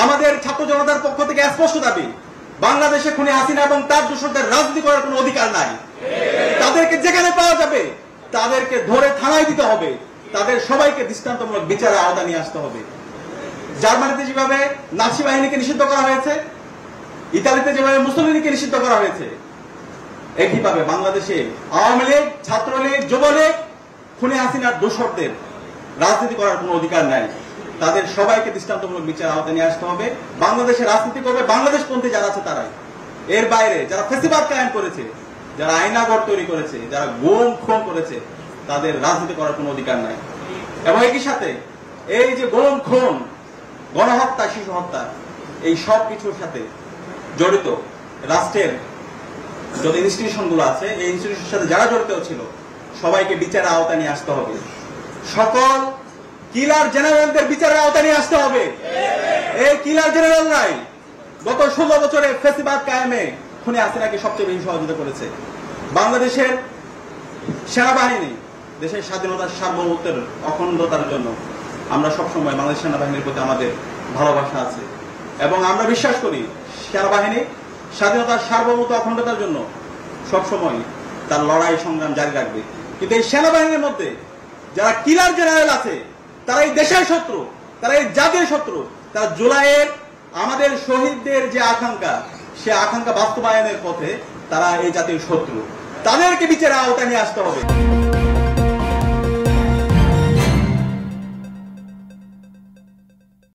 আমাদের ছাত্র জনতার পক্ষ থেকে স্পষ্ট দাবি, বাংলাদেশে খুনি হাসিনা এবং তার দোসরদের রাজনীতি করার কোনো অধিকার নাই। তাদেরকে যেখানে পাওয়া যাবে তাদেরকে ধরে থানায় দিতে হবে, তাদের সবাইকে দৃষ্টান্তমূলক বিচারের আওতা নিয়ে আসতে হবে। জার্মানিতে যেভাবে নাৎসি বাহিনীকে নিষিদ্ধ করা হয়েছে, ইতালিতে যেভাবে মুসলিমকে নিষিদ্ধ করা হয়েছে, একইভাবে বাংলাদেশে আওয়ামী লীগ, ছাত্রলীগ, যুবলীগ, খুনি হাসিনার দোসরদের রাজনীতি করার কোনো অধিকার নাই। তাদের সবাইকে দৃষ্টান্তমূলক বিচার আওতায় নিয়ে আসতে হবে। বাংলাদেশে রাজনীতি করবে বাংলাদেশপন্থী যারা আছে তারাই। এর বাইরে যারা ফ্যাসিবাদ কায়েম করেছে, যারা আইনাগর তৈরি করেছে, যারা গুম খুন করেছে, তাদের রাজনীতি করার কোনো অধিকার নাই। এবং একই সাথে এই যে গুম খুন, গণহত্যা, শিশু হত্যা, এই সব কিছুর সাথে জড়িত রাষ্ট্রের যত ইনস্টিটিউশন গুলো আছে, এই ইনস্টিটিউশনের সাথে যারা জড়িত ছিল সবাইকে বিচারের আওতায় নিয়ে আসতে হবে। সকল কিলার জেনারেলদের বিচারের আওতায় নিয়ে আসতে হবে। এই কিলার জেনারেলরাই গত 16 বছরে ফ্যাসিবাদ কায়েমে খুনি হাসিনাকে সবচেয়ে বেশি সহযোগিতা করেছে। বাংলাদেশের সেনাবাহিনী দেশের স্বাধীনতার সার্বভৌমত্বের অখণ্ডতার জন্য আমরা সবসময় বাংলাদেশ সেনাবাহিনীর প্রতি আমাদের ভালোবাসা আছে এবং আমরা বিশ্বাস করি সেনাবাহিনী স্বাধীনতার সার্বভৌমত্ব অখণ্ডতার জন্য সবসময় তার লড়াই সংগ্রাম জারি রাখবে। কিন্তু এই সেনাবাহিনীর মধ্যে যারা কিলার জেনারেল আছে তারা এই দেশের শত্রু, তারা এই জাতীয় শত্রু, তারা জুলাইয়ের আমাদের শহীদদের যে আকাঙ্ক্ষা, সে আকাঙ্ক্ষা বাস্তবায়নের পথে তারা এই জাতীয় শত্রু। তাদেরকে বিচারের আওতায় নিয়ে আসতে হবে।